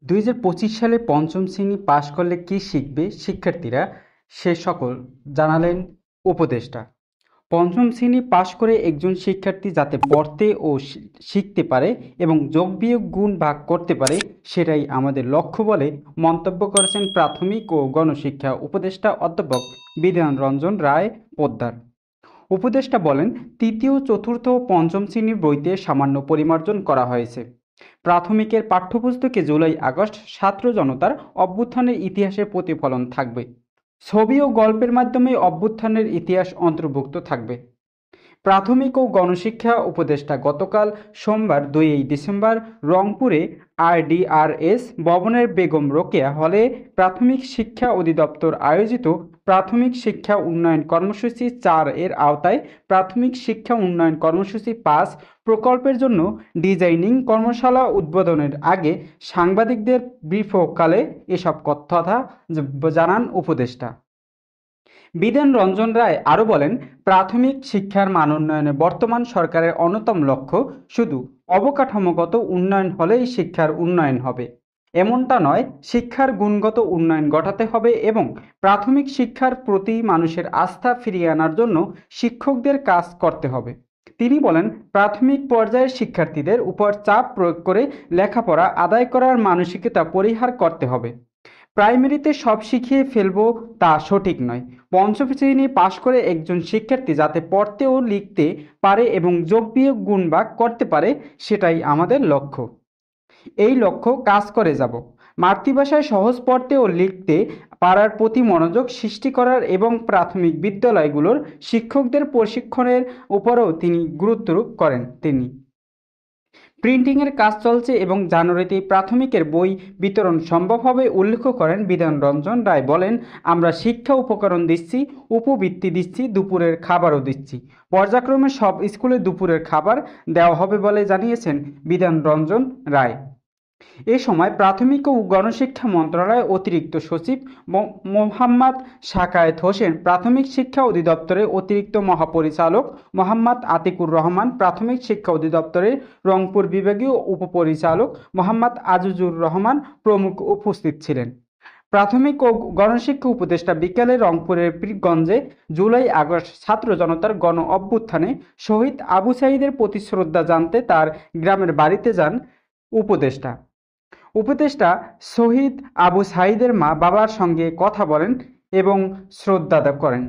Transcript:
2025 সালে পঞ্চম শ্রেণী পাশ করলে কি শিখবে শিক্ষার্থীরা, সে সকল জানালেন উপদেষ্টা। পঞ্চম শ্রেণী পাশ করে একজন শিক্ষার্থী যাতে পড়তে ও শিখতে পারে এবং যোগ বিয়োগ গুণ ভাগ করতে পারে, সেটাই আমাদের লক্ষ্য বলে মন্তব্য করেছেন প্রাথমিক ও গণশিক্ষা উপদেষ্টা অধ্যাপক বিধান রঞ্জন রায় পোদ্দার। উপদেষ্টা বলেন, তৃতীয়, চতুর্থ ও পঞ্চম শ্রেণীর বইতে সামান্য পরিমার্জন করা হয়েছে। প্রাথমিকের পাঠ্যপুস্তকে জুলাই আগস্ট ছাত্র জনতার অভ্যুত্থানের ইতিহাসের প্রতিফলন থাকবে। ছবি ও গল্পের মাধ্যমে অভ্যুত্থানের ইতিহাস অন্তর্ভুক্ত থাকবে। প্রাথমিক ও গণশিক্ষা উপদেষ্টা গতকাল সোমবার 2 ডিসেম্বর রংপুরে RDRS ভবনের বেগম রোকেয়া হলে প্রাথমিক শিক্ষা অধিদপ্তর আয়োজিত প্রাথমিক শিক্ষা উন্নয়ন কর্মসূচি 4 এর আওতায় প্রাথমিক শিক্ষা উন্নয়ন কর্মসূচি 5 প্রকল্পের জন্য ডিজাইনিং কর্মশালা উদ্বোধনের আগে সাংবাদিকদের ব্রিফকালে এসব কথা জানান উপদেষ্টা। বিধান রঞ্জন রায় আরও বলেন, প্রাথমিক শিক্ষার মান উন্নয়নে বর্তমান সরকারের অন্যতম লক্ষ্য শুধু অবকাঠামোগত উন্নয়ন হলেই শিক্ষার উন্নয়ন হবে এমনটা নয়, শিক্ষার গুণগত উন্নয়ন ঘটাতে হবে এবং প্রাথমিক শিক্ষার প্রতি মানুষের আস্থা ফিরিয়ে আনার জন্য শিক্ষকদের কাজ করতে হবে। তিনি বলেন, প্রাথমিক পর্যায়ের শিক্ষার্থীদের উপর চাপ প্রয়োগ করে লেখাপড়া আদায় করার মানসিকতা পরিহার করতে হবে। প্রাইমারিতে সব শিখিয়ে ফেলবো তা সঠিক নয়। পঞ্চম শ্রেণী পাশ করে একজন শিক্ষার্থী যাতে পড়তে ও লিখতে পারে এবং যোগ বিয়োগ গুণ ভাগ করতে পারে, সেটাই আমাদের লক্ষ্য। এই লক্ষ্য কাজ করে যাব। মাতৃভাষায় সহজ পড়তে ও লিখতে পারার প্রতি মনোযোগ সৃষ্টি করার এবং প্রাথমিক বিদ্যালয়গুলোর শিক্ষকদের প্রশিক্ষণের উপরেও তিনি গুরুত্বারোপ করেন। তিনি প্রিন্টিংয়ের কাজ চলছে এবং জানুয়ারিতে প্রাথমিকের বই বিতরণ সম্ভব হবে উল্লেখ করেন বিধান রঞ্জন রায়। বলেন, আমরা শিক্ষা উপকরণ দিচ্ছি, উপবৃত্তি দিচ্ছি, দুপুরের খাবারও দিচ্ছি। পর্যায়ক্রমে সব স্কুলে দুপুরের খাবার দেওয়া হবে বলে জানিয়েছেন বিধান রঞ্জন রায়। এ সময় প্রাথমিক ও গণশিক্ষা মন্ত্রণালয়ের অতিরিক্ত সচিব মোহাম্মদ সাকায়েত হোসেন, প্রাথমিক শিক্ষা অধিদপ্তরের অতিরিক্ত মহাপরিচালক মোহাম্মদ আতিকুর রহমান, প্রাথমিক শিক্ষা অধিদপ্তরের রংপুর বিভাগীয় উপপরিচালক মোহাম্মদ আজিজুর রহমান প্রমুখ উপস্থিত ছিলেন। প্রাথমিক ও গণশিক্ষা উপদেষ্টা বিকেলে রংপুরের পীরগঞ্জে জুলাই আগস্ট ছাত্র জনতার গণ অভ্যুত্থানে শহীদ আবু সাঈদের প্রতি শ্রদ্ধা জানাতে তার গ্রামের বাড়িতে যান উপদেষ্টা শহীদ আবু সাঈদের মা বাবার সঙ্গে কথা বলেন এবং শ্রদ্ধা করেন।